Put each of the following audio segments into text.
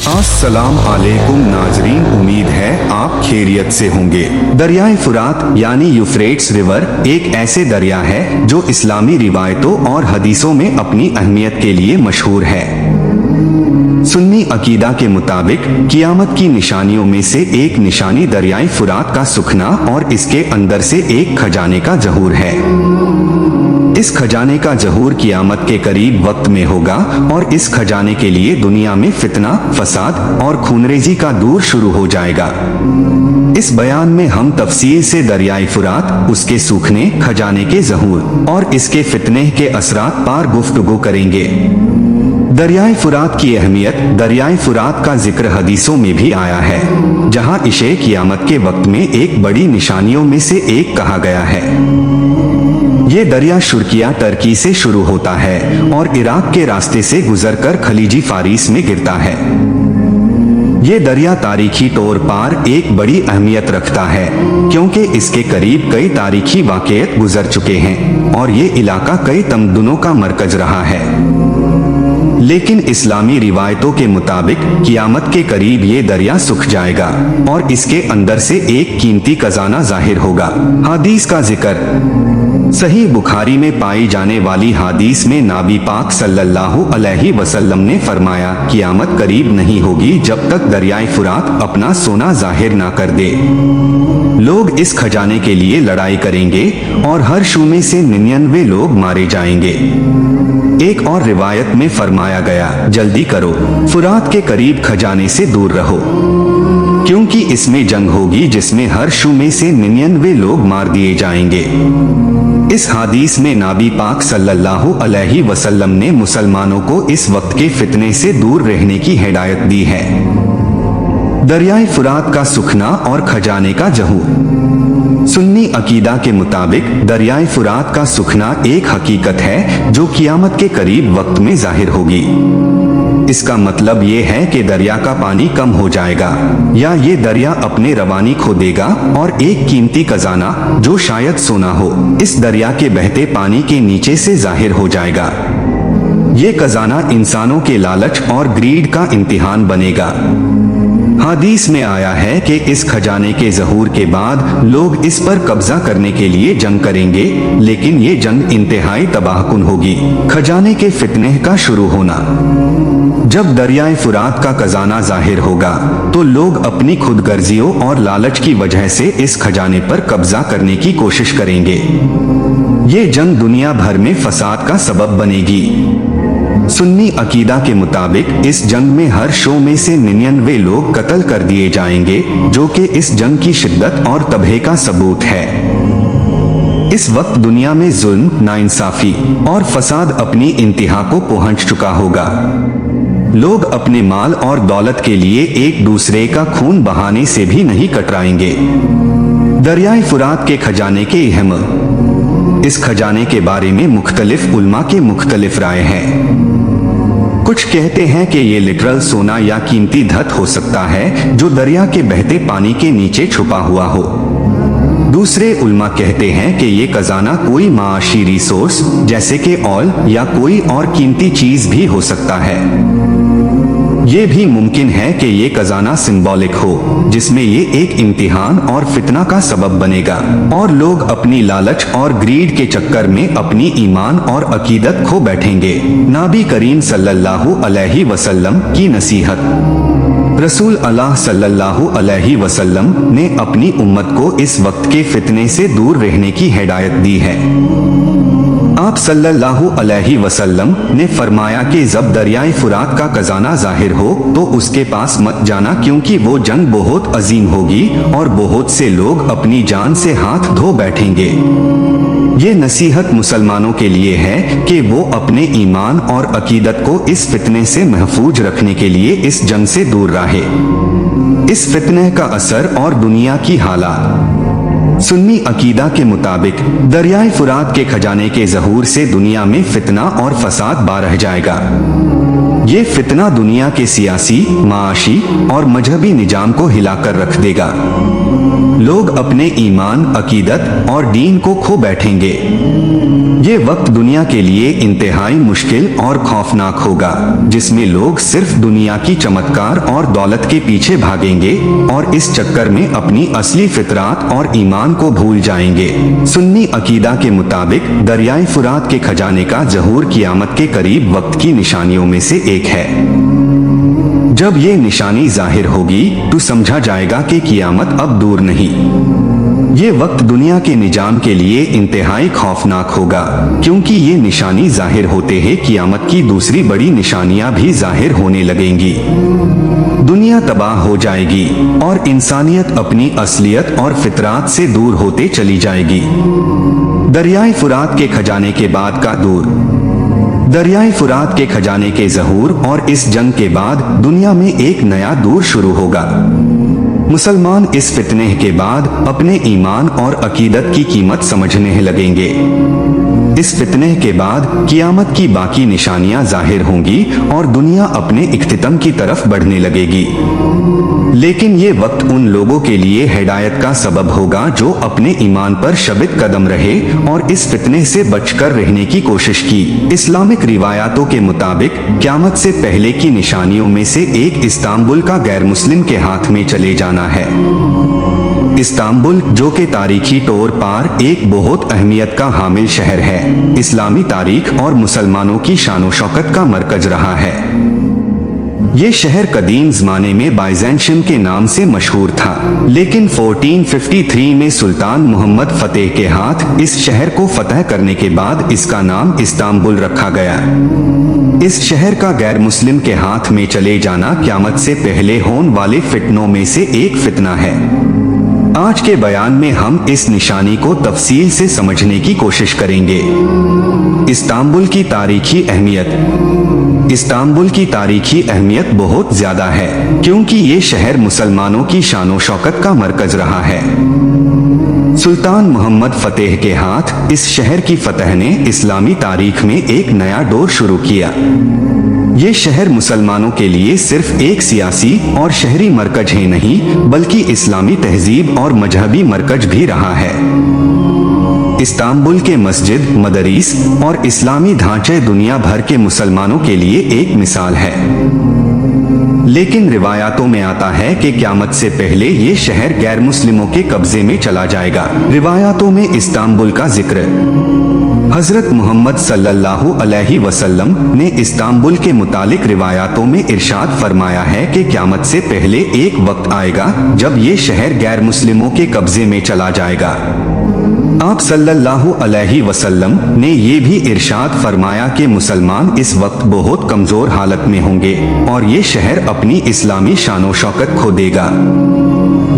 अस्सलाम वालेकुम नाजरीन, उम्मीद है आप खैरियत से होंगे। दरियाए फुरात यानी यूफ्रेट्स रिवर एक ऐसे दरिया है जो इस्लामी रिवायतों और हदीसों में अपनी अहमियत के लिए मशहूर है। सुन्नी अकीदा के मुताबिक कियामत की निशानियों में से एक निशानी दरियाए फुरात का सुखना और इसके अंदर से एक खजाने का ज़हूर है। इस खजाने का ज़हूर कियामत के करीब वक्त में होगा और इस खजाने के लिए दुनिया में फितना, फसाद और खूनरेजी का दौर शुरू हो जाएगा। इस बयान में हम तफसील से दरियाए फुरात, उसके सूखने, खजाने के ज़हूर और इसके फितने के असरात पर गुफ्तगू करेंगे। दरियाए फुरात की अहमियत। दरियाए फुरात का जिक्र हदीसों में भी आया है, जहां इसे कियामत के वक्त में एक बड़ी निशानियों में से एक कहा गया है। ये दरिया शुर्किया टर्की से शुरू होता है और इराक के रास्ते से गुजरकर खलीजी फारिस में गिरता है। ये दरिया तारीखी तौर पर एक बड़ी अहमियत रखता है, क्योंकि इसके करीब कई तारीखी वाक़यात गुजर चुके हैं और ये इलाका कई तमद्दुनों का मरकज रहा है। लेकिन इस्लामी रिवायतों के मुताबिक कियामत के करीब ये दरिया सूख जाएगा और इसके अंदर से एक कीमती खजाना जाहिर होगा। हदीस का जिक्र। सही बुखारी में पाई जाने वाली हदीस में नबी पाक सल्लल्लाहु अलैहि वसल्लम ने फरमाया, कियामत करीब नहीं होगी जब तक दरियाए फुरात अपना सोना जाहिर ना कर दे। लोग इस खजाने के लिए लड़ाई करेंगे और हर शूमे से 99 लोग मारे जाएंगे। एक और रिवायत में फरमाया गया, जल्दी करो, फुरात के करीब खजाने से दूर रहो, क्योंकि इसमें जंग होगी जिसमें हर शूमे से 99 लोग मार दिए जाएंगे। इस हदीस में नबी पाक सल्लल्लाहु अलैहि वसल्लम ने मुसलमानों को इस वक्त के फितने से दूर रहने की हिदायत दी है। दरियाए फुरात का सुखना और खजाने का ज़हूर। सुन्नी अकीदा के मुताबिक दरियाए फुरात का सुखना एक हकीकत है जो कियामत के करीब वक्त में जाहिर होगी। इसका मतलब ये है कि दरिया का पानी कम हो जाएगा या ये दरिया अपने रवानी खो देगा और एक कीमती खजाना, जो शायद सोना हो, इस दरिया के बहते पानी के नीचे से जाहिर हो जाएगा। ये खजाना इंसानों के लालच और ग्रीड का इम्तिहान बनेगा। हदीस में आया है कि इस खजाने के ज़हूर के बाद लोग इस पर कब्जा करने के लिए जंग करेंगे, लेकिन ये जंग इंतहाई तबाहकुन होगी। खजाने के फितने का शुरू होना। जब दरियाए फुरात का खजाना जाहिर होगा तो लोग अपनी खुदगर्जियों और लालच की वजह से इस खजाने पर कब्जा करने की कोशिश करेंगे। ये जंग दुनिया भर में फसाद का सबब बनेगी। सुन्नी अकीदा के मुताबिक इस जंग में हर शो में से 99 लोग कत्ल कर दिए जाएंगे, जो कि इस जंग की शिद्दत और तबाही का सबूत है। इस वक्त दुनिया में जुल्म, नाइंसाफी और फसाद अपनी इंतहा को पहुंच चुका होगा। लोग अपने माल और दौलत के लिए एक दूसरे का खून बहाने से भी नहीं कतराएंगे। दरियाए फुरात के खजाने के अहम। इस खजाने के बारे में मुख्तलिफ उल्मा के मुख्तलिफ राय हैं। कुछ कहते हैं कि ये लिटरल सोना या कीमती धातु हो सकता है जो दरिया के बहते पानी के नीचे छुपा हुआ हो। दूसरे उल्मा कहते हैं कि ये खजाना कोई माशी रिसोर्स जैसे कि ऑयल या कोई और कीमती चीज भी हो सकता है। ये भी मुमकिन है कि ये खजाना सिंबॉलिक हो, जिसमें ये एक इम्तिहान और फितना का सबब बनेगा और लोग अपनी लालच और ग्रीड के चक्कर में अपनी ईमान और अकीदत खो बैठेंगे। नबी करीम सल्लल्लाहु अलैहि वसल्लम की नसीहत। रसूल अल्लाह सल्लल्लाहु अलैहि वसल्लम ने अपनी उम्मत को इस वक्त के फितने से दूर रहने की हिदायत दी है। आप सल्लल्लाहु अलैहि वसल्लम ने फरमाया कि जब दरियाए फुरात का खजाना जाहिर हो तो उसके पास मत जाना, क्योंकि वो जंग बहुत अजीम होगी और बहुत से लोग अपनी जान से हाथ धो बैठेंगे। ये नसीहत मुसलमानों के लिए है कि वो अपने ईमान और अकीदत को इस फितने से महफूज रखने के लिए इस जंग से दूर रहे। इस फितने का असर और दुनिया की हालात। सुन्नी अकीदा के मुताबिक दरियाए फुरात के खजाने के ज़हूर से दुनिया में फितना और फसाद बारह जाएगा। ये फितना दुनिया के सियासी, माशी और मजहबी निजाम को हिलाकर रख देगा। लोग अपने ईमान, अकीदत और दीन को खो बैठेंगे। ये वक्त दुनिया के लिए इंतहाई मुश्किल और खौफनाक होगा, जिसमें लोग सिर्फ दुनिया की चमत्कार और दौलत के पीछे भागेंगे और इस चक्कर में अपनी असली फितरात और ईमान को भूल जाएंगे। सुन्नी अकीदा के मुताबिक दरियाए फुरात के खजाने का ज़हूर कियामत के करीब वक्त की निशानियों में से एक है। जब ये निशानी जाहिर होगी तो समझा जाएगा कि कियामत अब दूर नहीं। ये वक्त दुनिया के निजाम के लिए इंतहाई खौफनाक होगा, क्योंकि ये निशानी जाहिर होते ही कियामत की दूसरी बड़ी निशानियां भी जाहिर होने लगेंगी। दुनिया तबाह हो जाएगी और इंसानियत अपनी असलियत और फितरात से दूर होते चली जाएगी। दरियाए फुरात के खजाने के बाद का दौर। दरियाए फुरात के खजाने के ज़हूर और इस जंग के बाद दुनिया में एक नया दौर शुरू होगा। मुसलमान इस फितने के बाद अपने ईमान और अकीदत की कीमत समझने लगेंगे। इस फितने के बाद कियामत की बाकी निशानियां जाहिर होंगी और दुनिया अपने इख्तिताम की तरफ बढ़ने लगेगी। लेकिन ये वक्त उन लोगों के लिए हिदायत का सबब होगा जो अपने ईमान पर शबित कदम रहे और इस फितने से बचकर रहने की कोशिश की। इस्लामिक रिवायातों के मुताबिक क़यामत से पहले की निशानियों में से एक इस्तांबुल का गैर मुस्लिम के हाथ में चले जाना है। इस्तांबुल, जो कि तारीखी तौर पर एक बहुत अहमियत का हामिल शहर है, इस्लामी तारीख और मुसलमानों की शान शौकत का मरकज रहा है। ये शहर कदीम ज़माने में बाइज़ेंटियम के नाम से मशहूर था, लेकिन 1453 में सुल्तान मोहम्मद फतेह के हाथ इस शहर को फतह करने के बाद इसका नाम इस्तांबुल रखा गया। इस शहर का गैर मुस्लिम के हाथ में चले जाना क़यामत से पहले होने वाले फितनों में से एक फितना है। आज के बयान में हम इस निशानी को तफसील से समझने की कोशिश करेंगे। इस्तांबुल की तारीखी अहमियत। इस्तांबुल की तारीखी अहमियत बहुत ज्यादा है, क्योंकि ये शहर मुसलमानों की शान व शौकत का मरकज रहा है। सुल्तान मोहम्मद फतेह के हाथ इस शहर की फतह ने इस्लामी तारीख में एक नया दौर शुरू किया। ये शहर मुसलमानों के लिए सिर्फ एक सियासी और शहरी मरकज ही नहीं, बल्कि इस्लामी तहजीब और मजहबी मरकज भी रहा है। इस्तांबुल के मस्जिद, मदरीस और इस्लामी ढांचे दुनिया भर के मुसलमानों के लिए एक मिसाल है। लेकिन रिवायातों में आता है कि क़यामत से पहले ये शहर गैर मुस्लिमों के कब्जे में चला जाएगा। रिवायातों में इस्तांबुल का जिक्र। हजरत मोहम्मद सल्लल्लाहु अलैहि वसल्लम ने इस्तांबुल के मुतालिक रिवायातों में इरशाद फरमाया है कि क़यामत से पहले एक वक्त आएगा जब ये शहर गैर मुस्लिमों के कब्जे में चला जाएगा। आप सल्लल्लाहु अलैहि वसल्लम ने ये भी इरशाद फरमाया कि मुसलमान इस वक्त बहुत कमजोर हालत में होंगे और ये शहर अपनी इस्लामी शान शौकत खो देगा।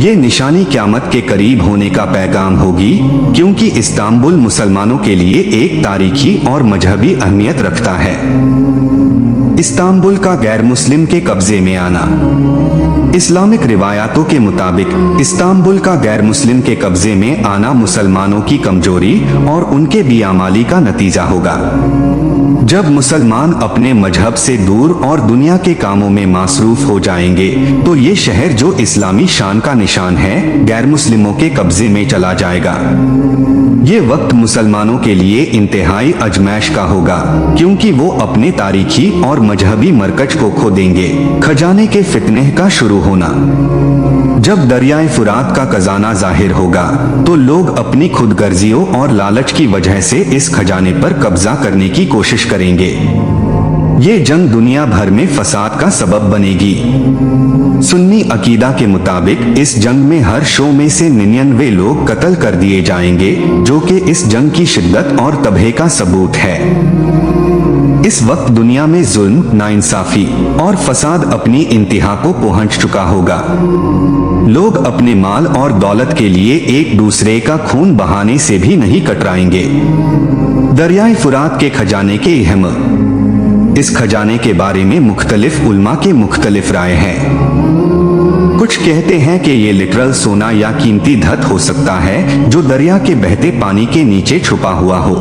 ये निशानी क़यामत के करीब होने का पैगाम होगी, क्योंकि इस्तांबुल मुसलमानों के लिए एक तारीखी और मजहबी अहमियत रखता है। इस्तांबुल का गैर मुस्लिम के कब्जे में आना। इस्लामिक रिवायातों के मुताबिक इस्तांबुल का गैर मुस्लिम के कब्जे में आना मुसलमानों की कमजोरी और उनके बेअमाली का नतीजा होगा। जब मुसलमान अपने मजहब से दूर और दुनिया के कामों में मासरूफ हो जाएंगे, तो ये शहर जो इस्लामी शान का निशान है, गैर मुस्लिमों के कब्जे में चला जाएगा। ये वक्त मुसलमानों के लिए इंतहाई अजमैश का होगा, क्योंकि वो अपने तारीखी और मजहबी मरकज को खो देंगे। खजाने के फितने का शुरू होना। जब दरियाए फुरात का खजाना जाहिर होगा, तो लोग अपनी खुदगर्जियों और लालच की वजह से इस खजाने पर कब्जा करने की कोशिश करेंगे। ये जंग दुनिया भर में फसाद का सबब बनेगी। सुन्नी अकीदा के मुताबिक इस जंग में हर शो में से 99 लोग कत्ल कर दिए जाएंगे, जो कि इस जंग की शिद्दत और तबाही का सबूत है। इस वक्त दुनिया में जुल्म, नाइंसाफी और फसाद अपनी इंतहा को पहुंच चुका होगा। लोग अपने माल और दौलत के लिए एक दूसरे का खून बहाने से भी नहीं कतराएंगे। दरियाए फुरात के खजाने के अहम। इस खजाने के बारे में मुख्तलिफ उल्मा के मुख्तलिफ राय हैं। कुछ कहते हैं कि ये लिटरल सोना या कीमती धातु हो सकता है जो दरिया के बहते पानी के नीचे छुपा हुआ हो।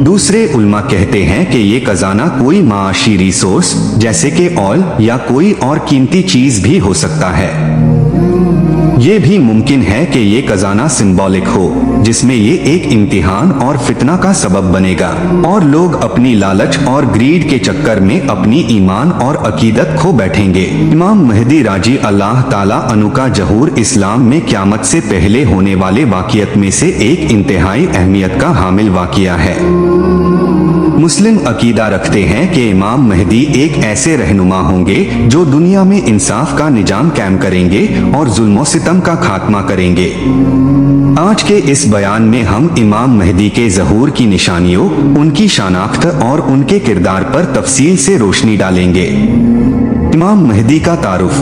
दूसरे उल्मा कहते हैं कि ये खजाना कोई माशी रिसोर्स जैसे कि ऑयल या कोई और कीमती चीज भी हो सकता है। ये भी मुमकिन है कि ये खजाना सिंबॉलिक हो, जिसमें ये एक इम्तिहान और फितना का सबब बनेगा और लोग अपनी लालच और ग्रीड के चक्कर में अपनी ईमान और अकीदत खो बैठेंगे। इमाम महदी राजी अल्लाह ताला अन्हु का ज़हूर इस्लाम में क़यामत से पहले होने वाले वाक़ियत में से एक इंतहाई अहमियत का हामिल वाक़िया है। मुस्लिम अकीदा रखते हैं कि इमाम महदी एक ऐसे रहनुमा होंगे जो दुनिया में इंसाफ का निजाम कायम करेंगे और जुल्म सितम का खात्मा करेंगे। आज के इस बयान में हम इमाम महदी के ज़हूर की निशानियों, उनकी शनाख्त और उनके किरदार पर तफसील से रोशनी डालेंगे। इमाम महदी का तारुफ।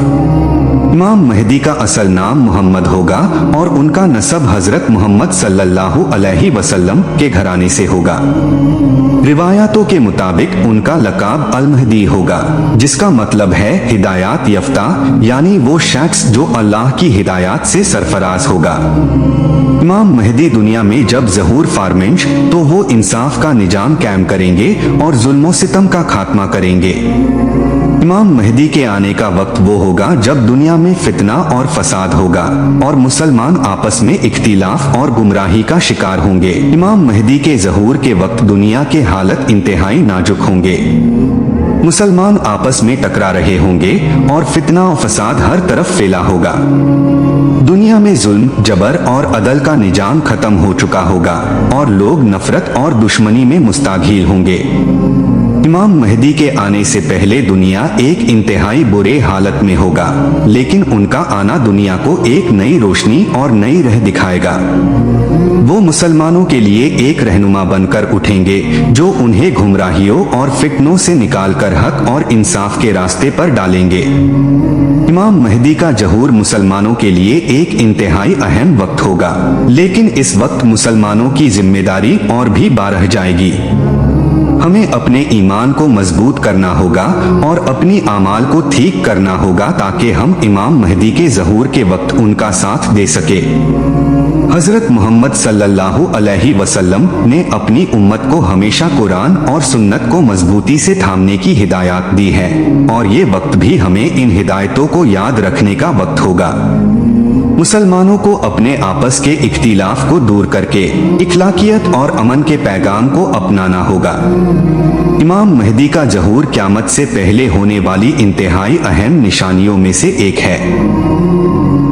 इमाम महदी का असल नाम मोहम्मद होगा और उनका नसब हजरत मोहम्मद सल्लल्लाहु अलैहि वसल्लम के घराने से होगा। रिवायातों के मुताबिक उनका लकाब अल महदी होगा, जिसका मतलब है हिदायत यफ्ता, यानी वो शख्स जो अल्लाह की हिदायत से सरफराज होगा। इमाम महदी दुनिया में जब ज़हूर फारमेंश, तो वो इंसाफ का निजाम कायम करेंगे और जुल्म सितम का खात्मा करेंगे। इमाम महदी के आने का वक्त वो होगा जब दुनिया में फितना और फसाद होगा और मुसलमान आपस में इख्तिलाफ और गुमराही का शिकार होंगे। इमाम महदी के ज़हूर के वक्त दुनिया के हालत इंतहाई नाजुक होंगे। मुसलमान आपस में टकरा रहे होंगे और फितना और फसाद हर तरफ फैला होगा। दुनिया में जुल्म, जबर और अदल का निजाम खत्म हो चुका होगा और लोग नफरत और दुश्मनी में मुस्ताघिल होंगे। इमाम महदी के आने से पहले दुनिया एक इंतहाई बुरे हालत में होगा, लेकिन उनका आना दुनिया को एक नई रोशनी और नई राह दिखाएगा। वो मुसलमानों के लिए एक रहनुमा बनकर उठेंगे जो उन्हें गुमराहियों और फितनों से निकालकर हक और इंसाफ के रास्ते पर डालेंगे। इमाम महदी का ज़हूर मुसलमानों के लिए एक इंतहाई अहम वक्त होगा, लेकिन इस वक्त मुसलमानों की जिम्मेदारी और भी बढ़ जाएगी। हमें अपने ईमान को मजबूत करना होगा और अपनी आमाल को ठीक करना होगा ताकि हम इमाम महदी के ज़हूर के वक्त उनका साथ दे सके। हजरत मोहम्मद सल्लल्लाहु अलैहि वसल्लम ने अपनी उम्मत को हमेशा कुरान और सुन्नत को मजबूती से थामने की हिदायत दी है और ये वक्त भी हमें इन हिदायतों को याद रखने का वक्त होगा। मुसलमानों को अपने आपस के इख्तिलाफ को दूर करके इखलाकियत और अमन के पैगाम को अपनाना होगा। इमाम महदी का ज़हूर क़यामत से पहले होने वाली इंतहाई अहम निशानियों में से एक है।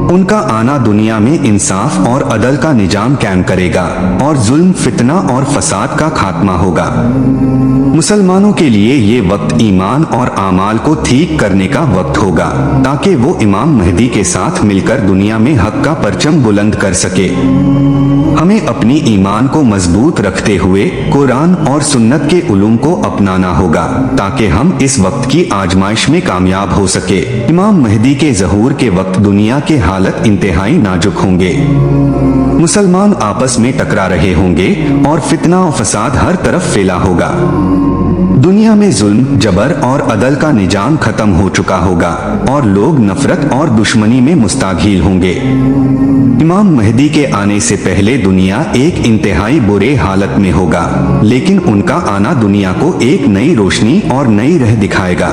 उनका आना दुनिया में इंसाफ और अदल का निजाम कायम करेगा और जुल्म, फितना और फसाद का खात्मा होगा। मुसलमानों के लिए ये वक्त ईमान और आमाल को ठीक करने का वक्त होगा ताकि वो इमाम महदी के साथ मिलकर दुनिया में हक का परचम बुलंद कर सके। हमें अपनी ईमान को मजबूत रखते हुए कुरान और सुन्नत के उलूम को अपनाना होगा ताकि हम इस वक्त की आजमाइश में कामयाब हो सके। इमाम महदी के ज़हूर के वक्त दुनिया के हालत इंतहाई नाजुक होंगे। मुसलमान आपस में टकरा रहे होंगे और फितना और फसाद हर तरफ फैला होगा। दुनिया में जुल्म, जबर और अदल का निजाम खत्म हो चुका होगा और लोग नफरत और दुश्मनी में मुस्ताघिल होंगे। इमाम महदी के आने से पहले दुनिया एक इंतहाई बुरे हालत में होगा, लेकिन उनका आना दुनिया को एक नई रोशनी और नई राह दिखाएगा।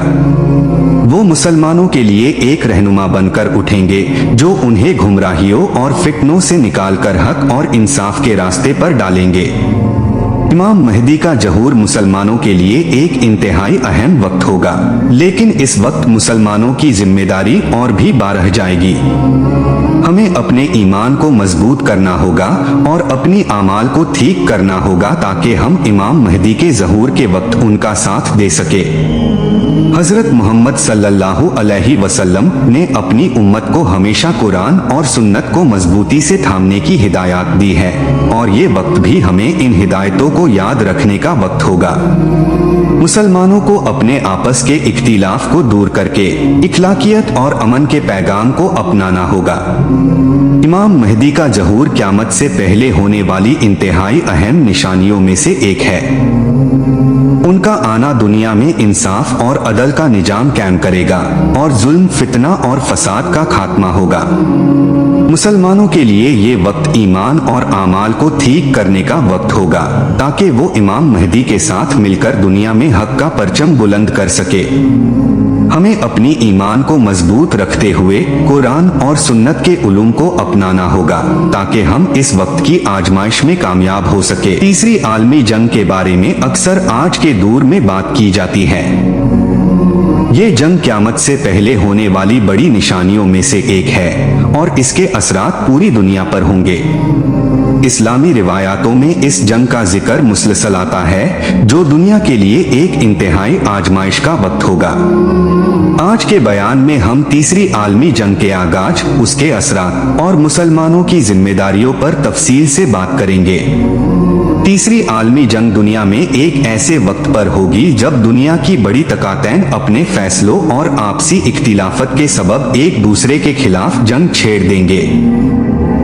वो मुसलमानों के लिए एक रहनुमा बनकर उठेंगे जो उन्हें गुमराहियों और फितनों से निकालकर हक और इंसाफ के रास्ते पर डालेंगे। इमाम महदी का ज़हूर मुसलमानों के लिए एक इंतहाई अहम वक्त होगा, लेकिन इस वक्त मुसलमानों की जिम्मेदारी और भी बढ़ जाएगी। हमें अपने ईमान को मजबूत करना होगा और अपनी आमाल को ठीक करना होगा ताकि हम इमाम महदी के ज़हूर के वक्त उनका साथ दे सके। हजरत मोहम्मद सल्लल्लाहु अलैहि वसल्लम ने अपनी उम्मत को हमेशा कुरान और सुन्नत को मजबूती से थामने की हिदायत दी है और ये वक्त भी हमें इन हिदायतों को याद रखने का वक्त होगा। मुसलमानों को अपने आपस के इख्तिलाफ को दूर करके इखलाकियत और अमन के पैगाम को अपनाना होगा। इमाम महदी का ज़हूर क़यामत से पहले होने वाली इंतहाई अहम निशानियों में से एक है। उनका आना दुनिया में इंसाफ और अदल का निजाम कायम करेगा और जुल्म, फितना और फसाद का खात्मा होगा। मुसलमानों के लिए ये वक्त ईमान और आमाल को ठीक करने का वक्त होगा ताकि वो इमाम महदी के साथ मिलकर दुनिया में हक का परचम बुलंद कर सके। हमें अपनी ईमान को मजबूत रखते हुए कुरान और सुन्नत के उलूम को अपनाना होगा ताकि हम इस वक्त की आजमाइश में कामयाब हो सके। तीसरी आलमी जंग के बारे में अक्सर आज के दौर में बात की जाती है। ये जंग क़यामत से पहले होने वाली बड़ी निशानियों में से एक है और इसके असरात पूरी दुनिया पर होंगे। इस्लामी रिवायातों में इस जंग का जिक्र मुसलसल आता है जो दुनिया के लिए एक इंतहाई आजमाइश का वक्त होगा। आज के बयान में हम तीसरी आलमी जंग के आगाज, उसके असरात और मुसलमानों की जिम्मेदारियों पर तफसील से बात करेंगे। तीसरी आलमी जंग दुनिया में एक ऐसे वक्त पर होगी जब दुनिया की बड़ी ताकतें अपने फैसलों और आपसी इख्तिलाफत के सबब एक दूसरे के खिलाफ जंग छेड़ देंगे।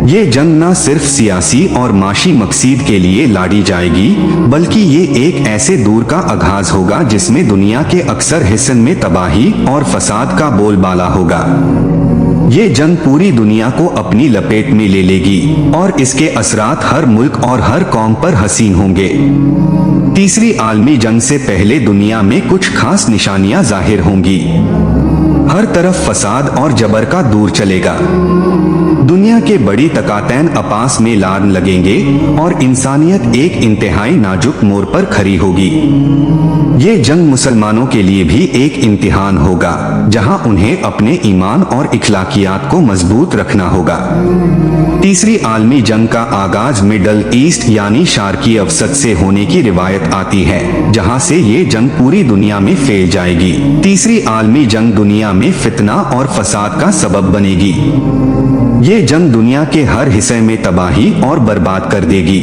ये जंग न सिर्फ सियासी और माशी मकसद के लिए लड़ी जाएगी बल्कि ये एक ऐसे दौर का आगाज होगा जिसमें दुनिया के अक्सर हिस्सों में तबाही और फसाद का बोलबाला होगा। ये जंग पूरी दुनिया को अपनी लपेट में ले लेगी और इसके असरात हर मुल्क और हर कौम पर हसीन होंगे। तीसरी आलमी जंग से पहले दुनिया में कुछ खास निशानियां जाहिर होंगी। हर तरफ फसाद और जबर का दौर चलेगा। दुनिया के बड़ी ताकतें आपस में लड़ने लगेंगे और इंसानियत एक इंतहाई नाजुक मोड़ पर खड़ी होगी। ये जंग मुसलमानों के लिए भी एक इम्तिहान होगा जहां उन्हें अपने ईमान और इखलाकियात को मजबूत रखना होगा। तीसरी आलमी जंग का आगाज मिडल ईस्ट यानी शारकी अवसत से होने की रिवायत आती है जहां से ये जंग पूरी दुनिया में फैल जाएगी। तीसरी आलमी जंग दुनिया में फितना और फसाद का सबब बनेगी। ये जंग दुनिया के हर हिस्से में तबाही और बर्बाद कर देगी।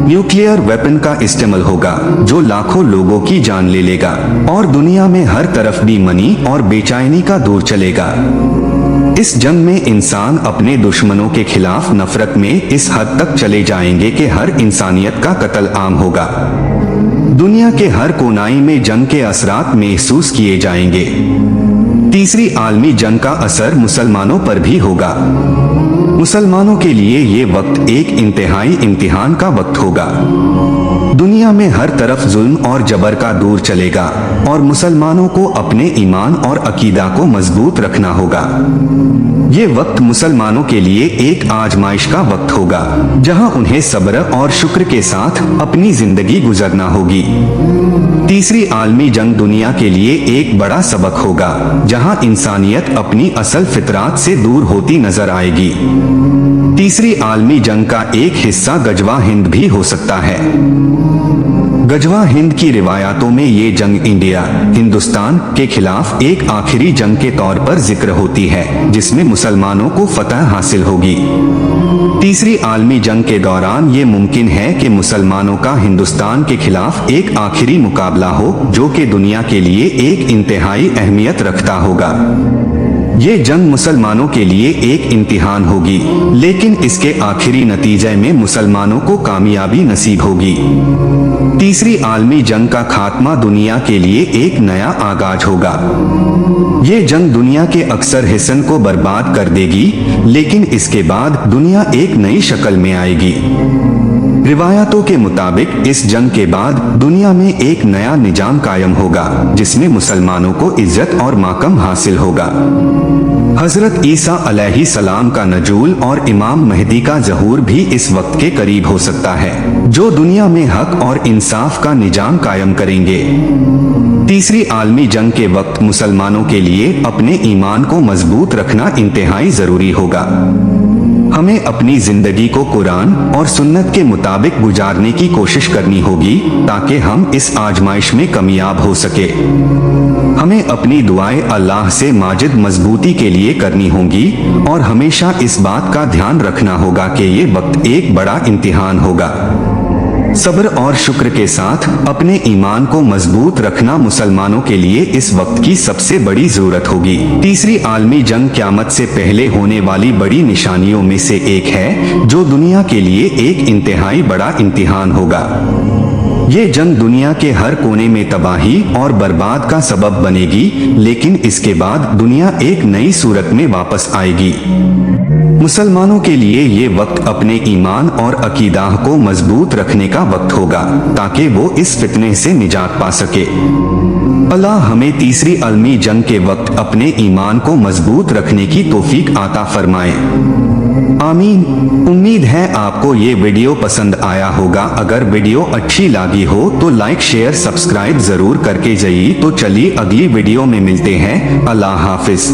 न्यूक्लियर वेपन का इस्तेमाल होगा जो लाखों लोगों की जान ले लेगा और दुनिया में हर तरफ बेईमानी और बेचैनी का दौर चलेगा। इस जंग में इंसान अपने दुश्मनों के खिलाफ नफरत में इस हद तक चले जाएंगे कि हर इंसानियत का कत्ल आम होगा। दुनिया के हर कोनाई में जंग के असरात महसूस किए जाएंगे। तीसरी आलमी जंग का असर मुसलमानों पर भी होगा। मुसलमानों के लिए ये वक्त एक इंतहाई इम्तिहान का वक्त होगा। दुनिया में हर तरफ जुल्म और जबर का दौर चलेगा और मुसलमानों को अपने ईमान और अकीदा को मजबूत रखना होगा। ये वक्त मुसलमानों के लिए एक आजमाइश का वक्त होगा जहां उन्हें सब्र और शुक्र के साथ अपनी जिंदगी गुजरना होगी। तीसरी आलमी जंग दुनिया के लिए एक बड़ा सबक होगा जहां इंसानियत अपनी असल फितरात से दूर होती नजर आएगी। तीसरी आलमी जंग का एक हिस्सा गजवा हिंद भी हो सकता है। गजवा हिंद की रिवायातों में ये जंग इंडिया, हिंदुस्तान के खिलाफ एक आखिरी जंग के तौर पर जिक्र होती है जिसमें मुसलमानों को फतह हासिल होगी। तीसरी आलमी जंग के दौरान ये मुमकिन है कि मुसलमानों का हिंदुस्तान के खिलाफ एक आखिरी मुकाबला हो जो कि दुनिया के लिए एक इंतहाई अहमियत रखता होगा। ये जंग मुसलमानों के लिए एक इम्तिहान होगी लेकिन इसके आखिरी नतीजे में मुसलमानों को कामयाबी नसीब होगी। तीसरी आलमी जंग का खात्मा दुनिया के लिए एक नया आगाज होगा। ये जंग दुनिया के अक्सर हिस्सों को बर्बाद कर देगी लेकिन इसके बाद दुनिया एक नई शक्ल में आएगी। रिवायतों के मुताबिक इस जंग के बाद दुनिया में एक नया निजाम कायम होगा जिसमें मुसलमानों को इज्जत और माकम हासिल होगा। हजरत ईसा अलैहिस्सलाम का नजूल और इमाम महदी का ज़हूर भी इस वक्त के करीब हो सकता है जो दुनिया में हक और इंसाफ का निजाम कायम करेंगे। तीसरी आलमी जंग के वक्त मुसलमानों के लिए अपने ईमान को मजबूत रखना इंतहाई जरूरी होगा। हमें अपनी जिंदगी को कुरान और सुन्नत के मुताबिक गुजारने की कोशिश करनी होगी ताकि हम इस आजमाइश में कामयाब हो सके। हमें अपनी दुआएं अल्लाह से माजिद मजबूती के लिए करनी होंगी और हमेशा इस बात का ध्यान रखना होगा कि ये वक्त एक बड़ा इम्तिहान होगा। सब्र और शुक्र के साथ अपने ईमान को मजबूत रखना मुसलमानों के लिए इस वक्त की सबसे बड़ी जरूरत होगी। तीसरी आलमी जंग क़यामत से पहले होने वाली बड़ी निशानियों में से एक है जो दुनिया के लिए एक इंतहाई बड़ा इम्तिहान होगा। ये जंग दुनिया के हर कोने में तबाही और बर्बाद का सबब बनेगी लेकिन इसके बाद दुनिया एक नई सूरत में वापस आएगी। मुसलमानों के लिए ये वक्त अपने ईमान और अकीदा को मजबूत रखने का वक्त होगा ताकि वो इस फितने से निजात पा सके। अल्लाह हमें तीसरी अलमी जंग के वक्त अपने ईमान को मजबूत रखने की तौफीक आता फरमाए, आमीन। उम्मीद है आपको ये वीडियो पसंद आया होगा। अगर वीडियो अच्छी लगी हो तो लाइक शेयर सब्सक्राइब जरूर करके जाइए। तो चलिए अगली वीडियो में मिलते हैं। अल्लाह हाफिज।